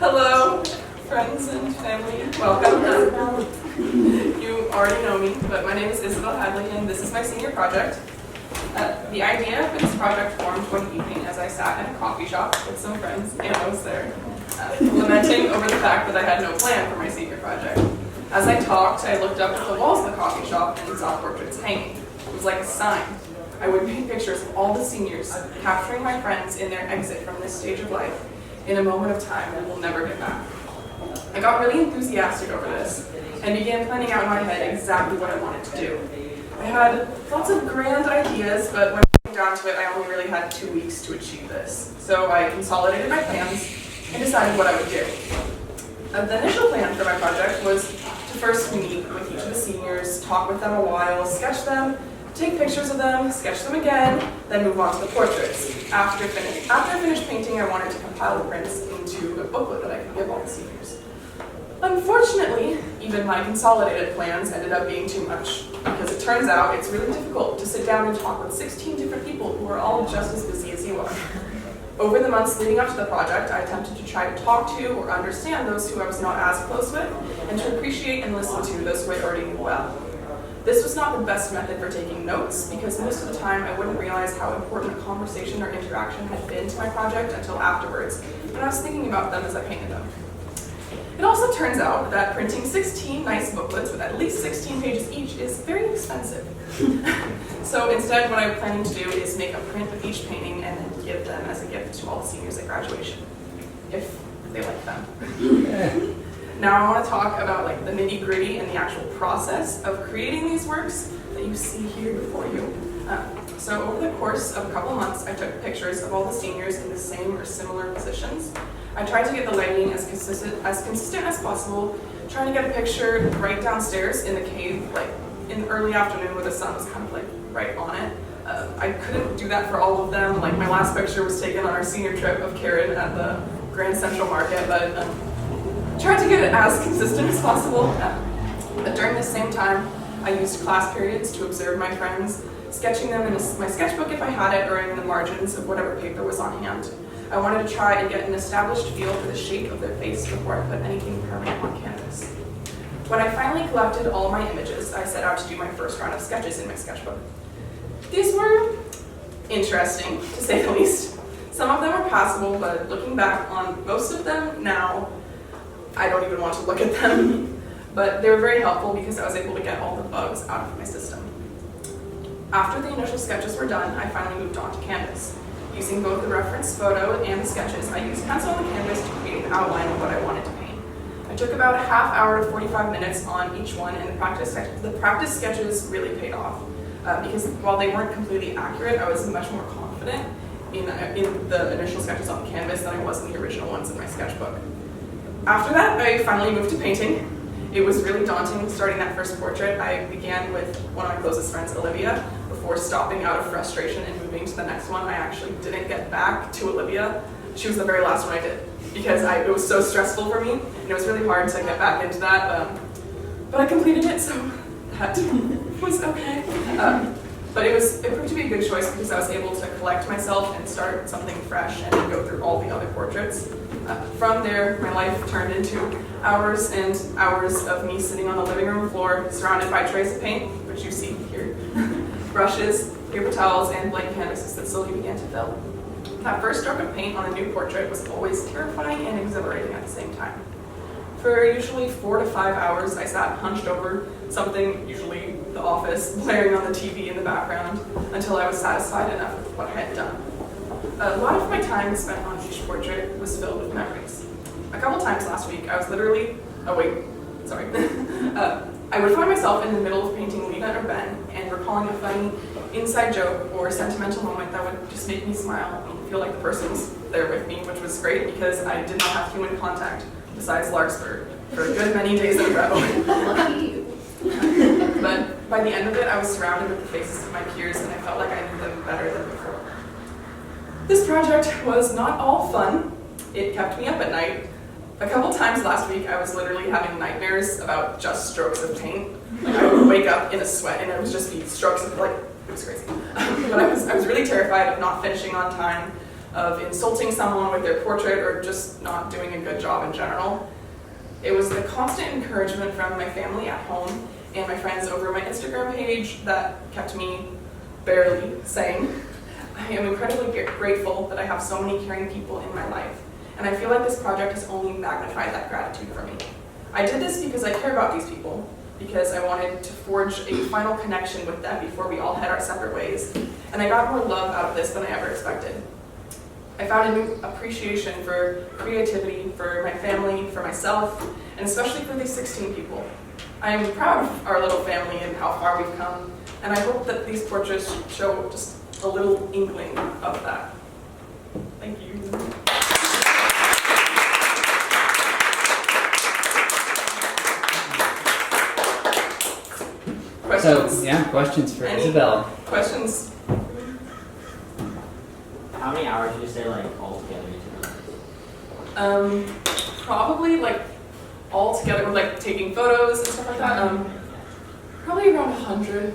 Hello, friends and family. Welcome. You already know me, but my name is Isabel Hadley, and this is my senior project. The idea for this project formed one evening as I sat in a coffee shop with some friends, and I was there, lamenting over the fact that I had no plan for my senior project. As I talked, I looked up at the walls of the coffee shop and saw portraits hanging. It was like a sign. I would paint pictures of all the seniors, capturing my friends in their exit from this stage of life in a moment of time that we'll never get back. I got really enthusiastic over this and began planning out in my head exactly what I wanted to do. I had lots of grand ideas, but when it came down to it, I only really had 2 weeks to achieve this. So I consolidated my plans and decided what I would do. The initial plan for my project was to first meet with each of the seniors, talk with them a while, sketch them, take pictures of them, sketch them again, then move on to the portraits. After I finished painting, I wanted to compile the prints into a booklet that I could give all the seniors. Unfortunately, even my consolidated plans ended up being too much, because it turns out it's really difficult to sit down and talk with 16 different people who are all just as busy as you are. Over the months leading up to the project, I attempted to try to talk to or understand those who I was not as close with, and to appreciate and listen to those who I already knew well. This was not the best method for taking notes, because most of the time I wouldn't realize how important a conversation or interaction had been to my project until afterwards, when I was thinking about them as I painted them. It also turns out that printing 16 nice booklets with at least 16 pages each is very expensive. So instead, what I'm planning to do is make a print of each painting and then give them as a gift to all the seniors at graduation, if they like them. Now I want to talk about the nitty-gritty and the actual process of creating these works that you see here before you. So over the course of a couple months, I took pictures of all the seniors in the same or similar positions. I tried to get the lighting as consistent as possible, trying to get a picture right downstairs in the cave, in the early afternoon where the sun was kind of right on it. I couldn't do that for all of them. My last picture was taken on our senior trip of Karen at the Grand Central Market, but tried to get it as consistent as possible. But during the same time, I used class periods to observe my friends, sketching them in my sketchbook if I had it, or in the margins of whatever paper was on hand. I wanted to try and get an established feel for the shape of their face before I put anything permanent on canvas. When I finally collected all my images, I set out to do my first round of sketches in my sketchbook. These were interesting, to say the least. Some of them were passable, but looking back on most of them now, I don't even want to look at them. But they were very helpful because I was able to get all the bugs out of my system. After the initial sketches were done, I finally moved on to canvas. Using both the reference photo and the sketches, I used pencil on the canvas to create an outline of what I wanted to paint. I took about a half hour to 45 minutes on each one, and the practice sketches really paid off. Because while they weren't completely accurate, I was much more confident in the initial sketches on the canvas than I was in the original ones in my sketchbook. After that, I finally moved to painting. It was really daunting starting that first portrait. I began with one of my closest friends, Olivia, before stopping out of frustration and moving to the next one. I actually didn't get back to Olivia. She was the very last one I did, because it was so stressful for me, and it was really hard to get back into that. But I completed it, so that was okay. But it proved to be a good choice because I was able to collect myself and start something fresh and then go through all the other portraits. From there, my life turned into hours and hours of me sitting on the living room floor, surrounded by trays of paint, which you see here, brushes, paper towels, and blank canvases that slowly began to fill. That first stroke of paint on a new portrait was always terrifying and exhilarating at the same time. For usually 4 to 5 hours, I sat hunched over something, usually The Office, blaring on the TV in the background, until I was satisfied enough with what I had done. A lot of my time spent on each portrait was filled with memories. A couple times last week, I was literally, I would find myself in the middle of painting Lena or Ben and recalling a funny inside joke or sentimental moment that would just make me smile and feel like the person was there with me, which was great because I did not have human contact besides Larkspur for a good many days in a row. Lucky you. But by the end of it, I was surrounded with the faces of my peers and I felt like I knew them better than before. This project was not all fun. It kept me up at night. A couple times last week, I was literally having nightmares about just strokes of paint. I would wake up in a sweat and it would just be strokes of, it was crazy. But I was really terrified of not finishing on time, of insulting someone with their portrait or just not doing a good job in general. It was the constant encouragement from my family at home and my friends over my Instagram page that kept me barely sane. I am incredibly grateful that I have so many caring people in my life, and I feel like this project has only magnified that gratitude for me. I did this because I care about these people, because I wanted to forge a final connection with them before we all head our separate ways, and I got more love out of this than I ever expected. I found a new appreciation for creativity, for my family, for myself, and especially for these 16 people. I am proud of our little family and how far we've come, and I hope that these portraits show just a little inkling of that. Thank you. Questions? So, yeah, questions for Any Isabel. Questions? How many hours did you say, like, all together you took? Probably like all together with like taking photos and stuff like that. Probably around 100,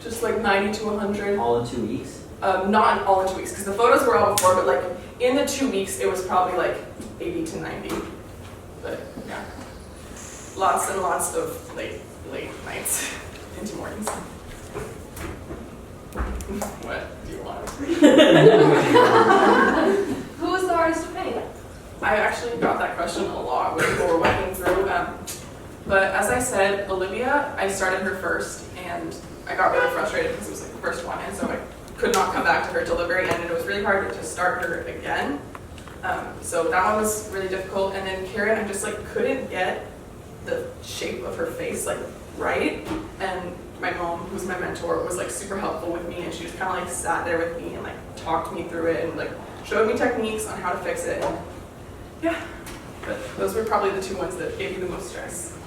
just like 90 to 100. All in 2 weeks? Not all in 2 weeks, because the photos were all before, but like in the 2 weeks, it was probably like 80 to 90. But yeah, lots and lots of late nights into mornings. What do you want? Who was the hardest to paint? I actually got that question a lot when people were walking through. But as I said, Olivia, I started her first, and I got really frustrated because it was like the first one, and so I could not come back to her till the very end, and it was really hard to start her again. So that one was really difficult. And then Karen, I just like couldn't get the shape of her face like right. And my mom, who's my mentor, was like super helpful with me, and she just kind of like sat there with me and like talked me through it and like showed me techniques on how to fix it. And yeah, but those were probably the two ones that gave me the most stress.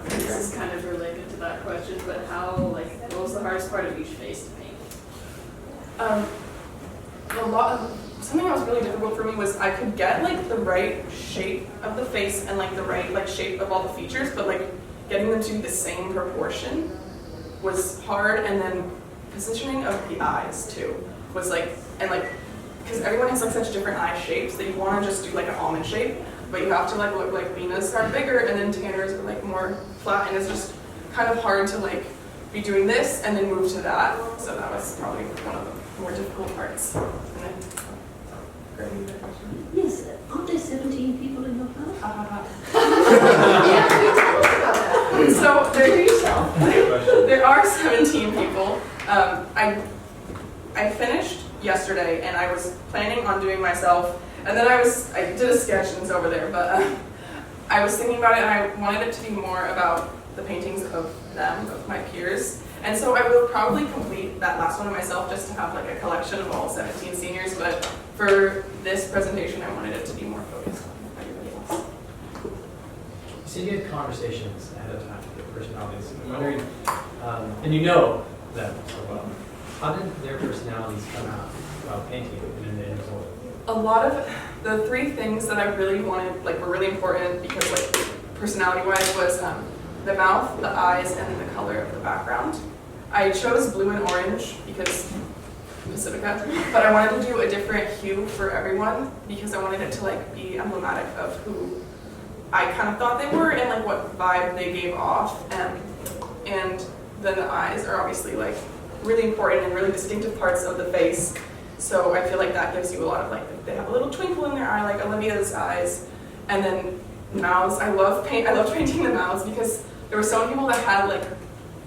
This is kind of related to that question, but what was the hardest part of each face to paint? Something that was really difficult for me was I could get like the right shape of the face and like the right like shape of all the features, but like getting them to be the same proportion was hard. And then positioning of the eyes too was like, and like, because everyone has like such different eye shapes that you want to just do like an almond shape, but you have to like look like Venus are bigger and then Tanner's are like more flat, and it's just kind of hard to like be doing this and then move to that. So that was probably one of the more difficult parts. And then, Greg, you had a question? Yes, aren't there 17 people in your class? Yeah, we talked about that. So there are 17 people. I finished yesterday, and I was planning on doing myself, and then I did a sketch and it's over there, but I was thinking about it, and I wanted it to be more about the paintings of them, of my peers, and so I will probably complete that last one myself just to have like a collection of all 17 seniors, but for this presentation I wanted it to be more focused on everybody else. You said you had conversations ahead of time with the personalities. I'm wondering, and you know them so well, how did their personalities come out while painting and in the end result? A lot of the three things that I really wanted, like were really important because like personality-wise was the mouth, the eyes, and then the color of the background. I chose blue and orange because Pacifica, but I wanted to do a different hue for everyone because I wanted it to like be emblematic of who I kind of thought they were and like what vibe they gave off. And then the eyes are obviously like really important and really distinctive parts of the face. So I feel like that gives you a lot of like, they have a little twinkle in their eye, like Olivia's eyes. And then mouths, I loved painting the mouths because there were so many people that had like,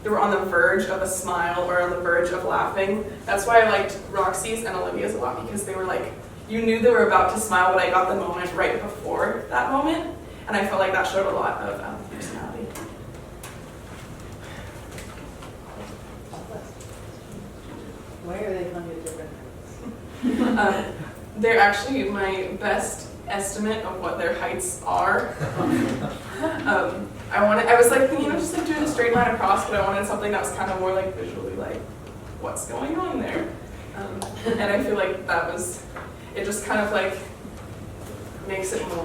they were on the verge of a smile or on the verge of laughing. That's why I liked Roxy's and Olivia's a lot because they were like, you knew they were about to smile, but I got the moment right before that moment. And I felt like that showed a lot of personality. Why are they funded different? They're actually my best estimate of what their heights are. I was like thinking of just like doing a straight line across, but I wanted something that was kind of more like visually like, what's going on there? And I feel like that was, it just kind of like makes it more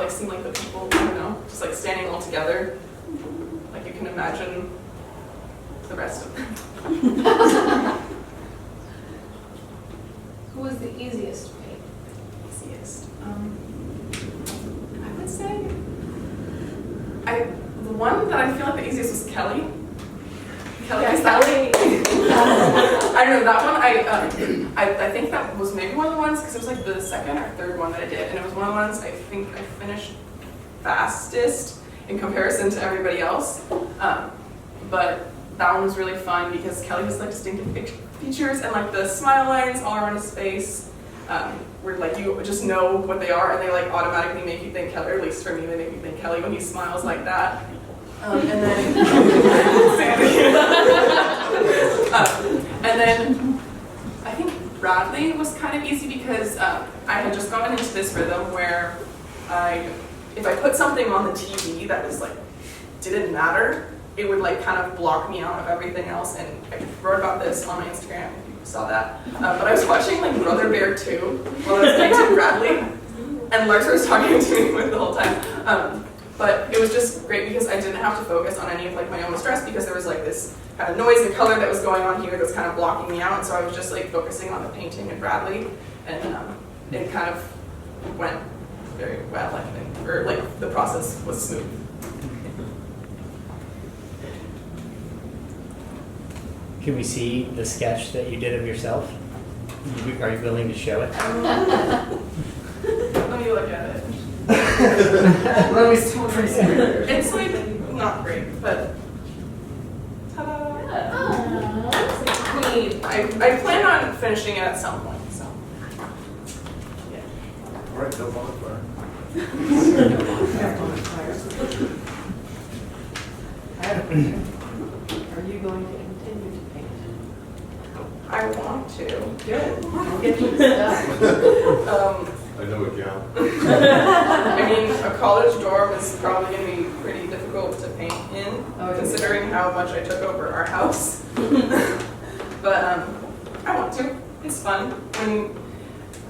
like seem like the people, I don't know, just like standing all together. Like you can imagine the rest of them. Who was the easiest to paint? Easiest. I would say the one that I feel like the easiest was Kelly. Kelly. Yeah, is that Kelly. I don't know that one. I think that was maybe one of the ones because it was like the second or third one that I did, and it was one of the ones I think I finished fastest in comparison to everybody else. But that one was really fun because Kelly has like distinctive features and like the smile lines all around his face, where like you just know what they are and they like automatically make you think Kelly, or at least for me they make me think Kelly when he smiles like that. And then I think Bradley was kind of easy because I had just gotten into this rhythm where if I put something on the TV that was like didn't matter, it would like kind of block me out of everything else. And I wrote about this on my Instagram if you saw that. But I was watching like Brother Bear 2 while I was painting Bradley, and Lars was talking to me the whole time. But it was just great because I didn't have to focus on any of like my own stress because there was like this kind of noise and color that was going on here that was kind of blocking me out. And so I was just like focusing on the painting and Bradley, and it kind of went very well, I think, or like the process was smooth. Can we see the sketch that you did of yourself? Are you willing to show it? Let me look at it. Let me see what It's like not great, but ta-da! I plan on finishing it at some point, so yeah. All right, no bonfire. I have a question. Are you going to continue to paint? I want to. Good. I'll get you stuff. I know it, yeah. I mean, a college dorm is probably going to be pretty difficult to paint in, considering how much I took over our house. But I want to. It's fun. I mean,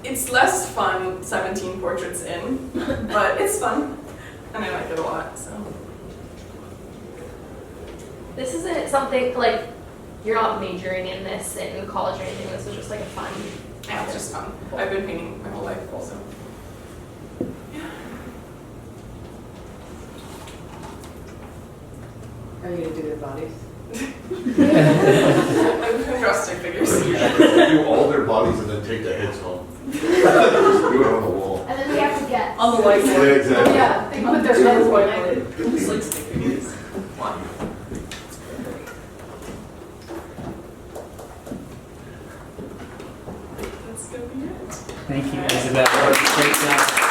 it's less fun 17 portraits in, but it's fun, and I like it a lot. So This isn't something like you're not majoring in this in college or anything. This was just like a fun. yeah, it's just fun. I've been painting my whole life, also. Are you going to do their bodies? I'm gonna draw stick figures. You should do all their bodies and then take the heads home. Just do it on the wall. And then we have to get. On the whiteboard. Yeah, exactly. Yeah, they put their There's heads no behind it. whiteboard. Just like stick figures. One. That's gonna be it. Thank you, Isabel. Great job.